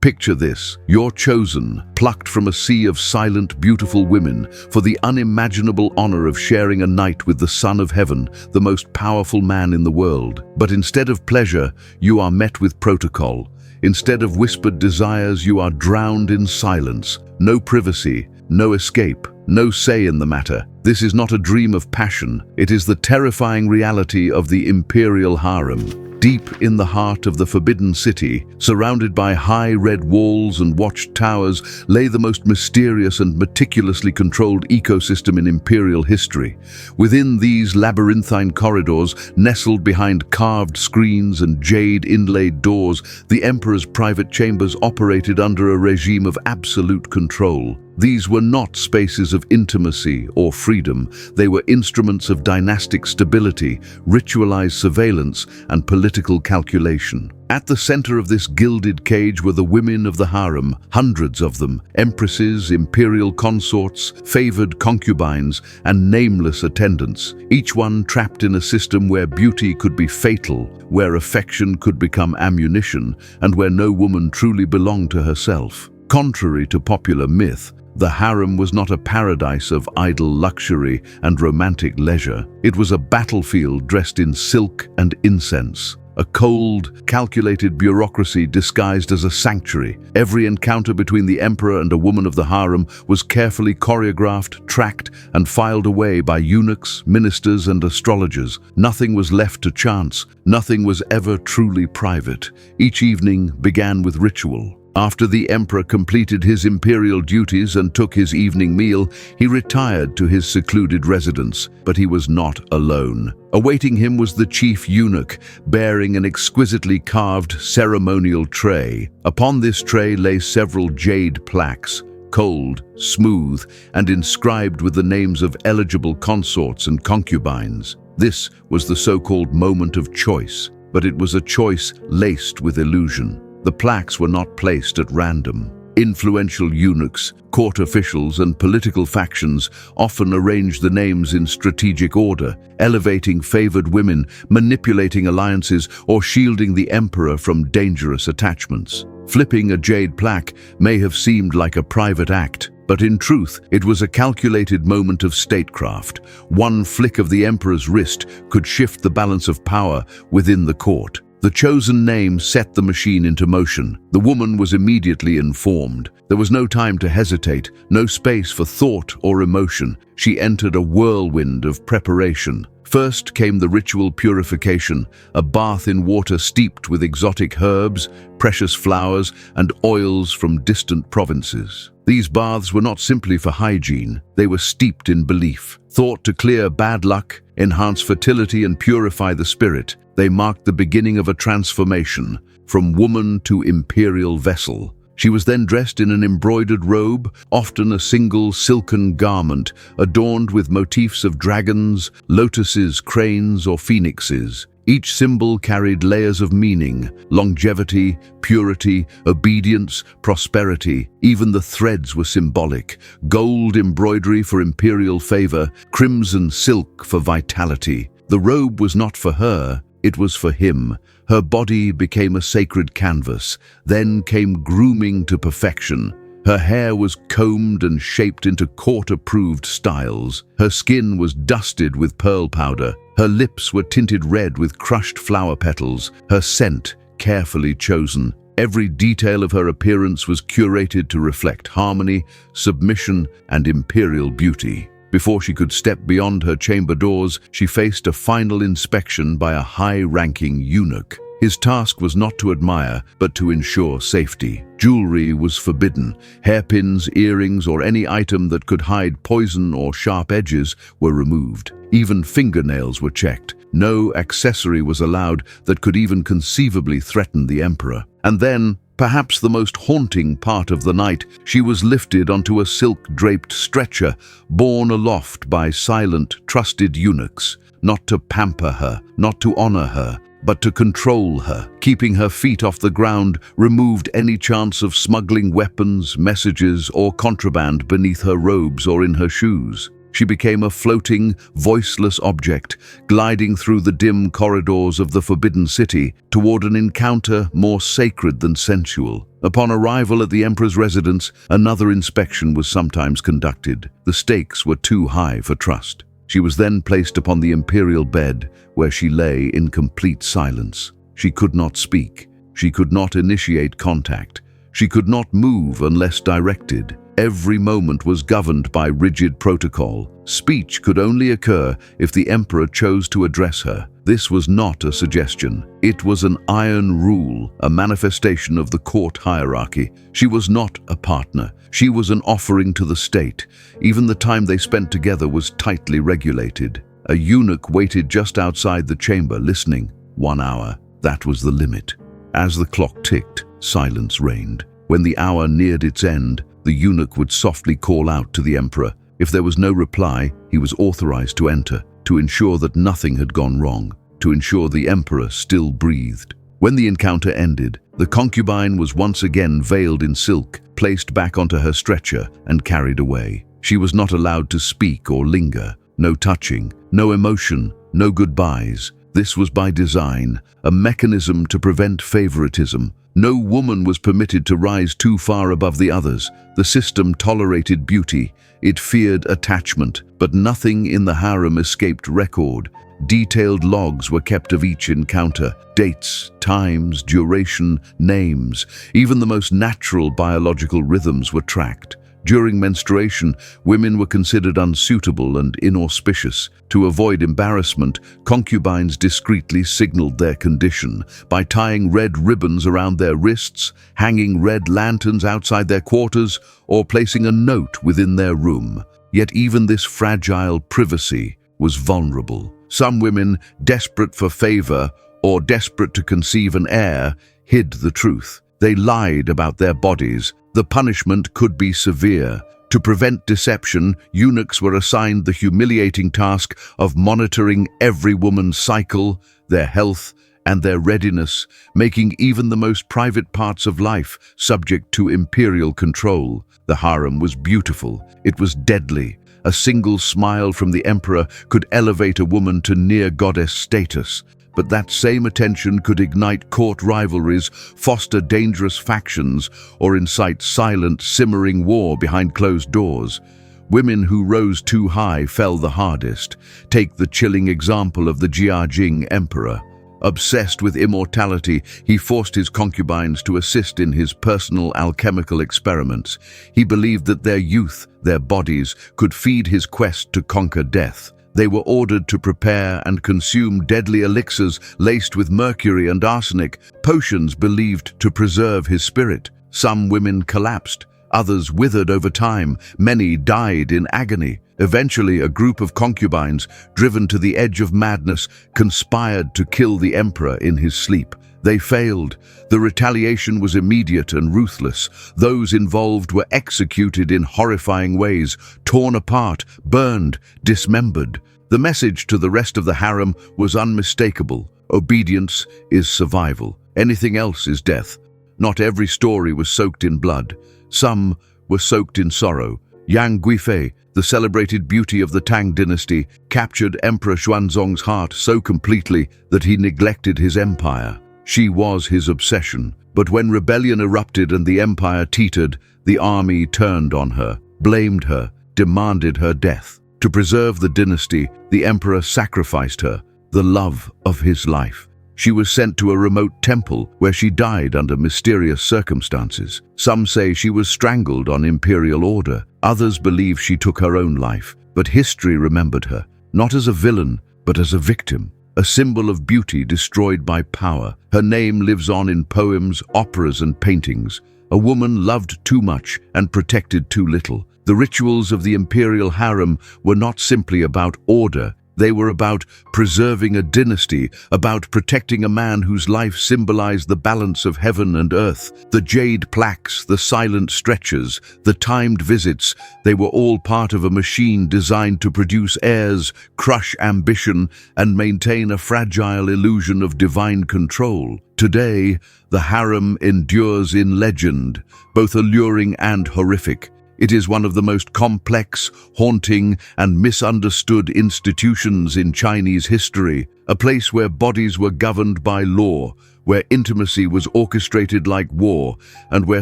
Picture this, you're chosen, plucked from a sea of silent, beautiful women, for the unimaginable honor of sharing a night with the Son of Heaven, the most powerful man in the world. But instead of pleasure, you are met with protocol. Instead of whispered desires, you are drowned in silence. No privacy, no escape, no say in the matter. This is not a dream of passion. It is the terrifying reality of the Imperial Harem. Deep in the heart of the Forbidden City, surrounded by high red walls and watchtowers, lay the most mysterious and meticulously controlled ecosystem in imperial history. Within these labyrinthine corridors, nestled behind carved screens and jade-inlaid doors, the emperor's private chambers operated under a regime of absolute control. These were not spaces of intimacy or freedom. They were instruments of dynastic stability, ritualized surveillance, and political calculation. At the center of this gilded cage were the women of the harem, hundreds of them, empresses, imperial consorts, favored concubines, and nameless attendants, each one trapped in a system where beauty could be fatal, where affection could become ammunition, and where no woman truly belonged to herself. Contrary to popular myth, the harem was not a paradise of idle luxury and romantic leisure. It was a battlefield dressed in silk and incense, a cold, calculated bureaucracy disguised as a sanctuary. Every encounter between the emperor and a woman of the harem was carefully choreographed, tracked, and filed away by eunuchs, ministers, and astrologers. Nothing was left to chance. Nothing was ever truly private. Each evening began with ritual. After the emperor completed his imperial duties and took his evening meal, he retired to his secluded residence. But he was not alone. Awaiting him was the chief eunuch, bearing an exquisitely carved ceremonial tray. Upon this tray lay several jade plaques, cold, smooth, and inscribed with the names of eligible consorts and concubines. This was the so-called moment of choice, but it was a choice laced with illusion. The plaques were not placed at random. Influential eunuchs, court officials, and political factions often arranged the names in strategic order, elevating favored women, manipulating alliances, or shielding the emperor from dangerous attachments. Flipping a jade plaque may have seemed like a private act, but in truth, it was a calculated moment of statecraft. One flick of the emperor's wrist could shift the balance of power within the court. The chosen name set the machine into motion. The woman was immediately informed. There was no time to hesitate, no space for thought or emotion. She entered a whirlwind of preparation. First came the ritual purification, a bath in water steeped with exotic herbs, precious flowers, and oils from distant provinces. These baths were not simply for hygiene, they were steeped in belief. Thought to clear bad luck, enhance fertility, and purify the spirit, they marked the beginning of a transformation, from woman to imperial vessel. She was then dressed in an embroidered robe, often a single silken garment, adorned with motifs of dragons, lotuses, cranes, or phoenixes. Each symbol carried layers of meaning: longevity, purity, obedience, prosperity. Even the threads were symbolic: gold embroidery for imperial favor, crimson silk for vitality. The robe was not for her, it was for him. Her body became a sacred canvas. Then came grooming to perfection. Her hair was combed and shaped into court-approved styles. Her skin was dusted with pearl powder. Her lips were tinted red with crushed flower petals. Her scent carefully chosen. Every detail of her appearance was curated to reflect harmony, submission, and imperial beauty. Before she could step beyond her chamber doors, she faced a final inspection by a high-ranking eunuch. His task was not to admire, but to ensure safety. Jewelry was forbidden. Hairpins, earrings, or any item that could hide poison or sharp edges were removed. Even fingernails were checked. No accessory was allowed that could even conceivably threaten the emperor. And then, perhaps the most haunting part of the night, she was lifted onto a silk-draped stretcher, borne aloft by silent, trusted eunuchs, not to pamper her, not to honor her, but to control her. Keeping her feet off the ground removed any chance of smuggling weapons, messages, or contraband beneath her robes or in her shoes. She became a floating, voiceless object, gliding through the dim corridors of the Forbidden City toward an encounter more sacred than sensual. Upon arrival at the emperor's residence, another inspection was sometimes conducted. The stakes were too high for trust. She was then placed upon the imperial bed, where she lay in complete silence. She could not speak. She could not initiate contact. She could not move unless directed. Every moment was governed by rigid protocol. Speech could only occur if the emperor chose to address her. This was not a suggestion. It was an iron rule, a manifestation of the court hierarchy. She was not a partner. She was an offering to the state. Even the time they spent together was tightly regulated. A eunuch waited just outside the chamber, listening. 1 hour. That was the limit. As the clock ticked, silence reigned. When the hour neared its end, the eunuch would softly call out to the emperor. If there was no reply, he was authorized to enter, to ensure that nothing had gone wrong, to ensure the emperor still breathed. When the encounter ended, the concubine was once again veiled in silk, placed back onto her stretcher, and carried away. She was not allowed to speak or linger. No touching, no emotion, no goodbyes. This was by design, a mechanism to prevent favoritism. No woman was permitted to rise too far above the others. The system tolerated beauty. It feared attachment, but nothing in the harem escaped record. Detailed logs were kept of each encounter. Dates, times, duration, names. Even the most natural biological rhythms were tracked. During menstruation, women were considered unsuitable and inauspicious. To avoid embarrassment, concubines discreetly signaled their condition by tying red ribbons around their wrists, hanging red lanterns outside their quarters, or placing a note within their room. Yet even this fragile privacy was vulnerable. Some women, desperate for favor or desperate to conceive an heir, hid the truth. They lied about their bodies. The punishment could be severe. To prevent deception, eunuchs were assigned the humiliating task of monitoring every woman's cycle, their health, and their readiness, making even the most private parts of life subject to imperial control. The harem was beautiful. It was deadly. A single smile from the emperor could elevate a woman to near goddess status. But that same attention could ignite court rivalries, foster dangerous factions, or incite silent, simmering war behind closed doors. Women who rose too high fell the hardest. Take the chilling example of the Jiajing emperor. Obsessed with immortality, he forced his concubines to assist in his personal alchemical experiments. He believed that their youth, their bodies, could feed his quest to conquer death. They were ordered to prepare and consume deadly elixirs laced with mercury and arsenic, potions believed to preserve his spirit. Some women collapsed, others withered over time, many died in agony. Eventually, a group of concubines, driven to the edge of madness, conspired to kill the emperor in his sleep. They failed. The retaliation was immediate and ruthless. Those involved were executed in horrifying ways, torn apart, burned, dismembered. The message to the rest of the harem was unmistakable. Obedience is survival. Anything else is death. Not every story was soaked in blood. Some were soaked in sorrow. Yang Guifei, the celebrated beauty of the Tang dynasty, captured Emperor Xuanzong's heart so completely that he neglected his empire. She was his obsession, but when rebellion erupted and the empire teetered, the army turned on her, blamed her, demanded her death. To preserve the dynasty, the emperor sacrificed her, the love of his life. She was sent to a remote temple where she died under mysterious circumstances. Some say she was strangled on imperial order. Others believe she took her own life, but history remembered her, not as a villain, but as a victim. A symbol of beauty destroyed by power. Her name lives on in poems, operas, and paintings. A woman loved too much and protected too little. The rituals of the Imperial Harem were not simply about order. They were about preserving a dynasty, about protecting a man whose life symbolized the balance of heaven and earth. The jade plaques, the silent stretchers, the timed visits, they were all part of a machine designed to produce heirs, crush ambition, and maintain a fragile illusion of divine control. Today, the harem endures in legend, both alluring and horrific. It is one of the most complex, haunting, and misunderstood institutions in Chinese history, a place where bodies were governed by law, where intimacy was orchestrated like war, and where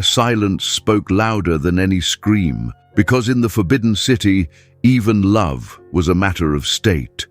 silence spoke louder than any scream. Because in the Forbidden City, even love was a matter of state.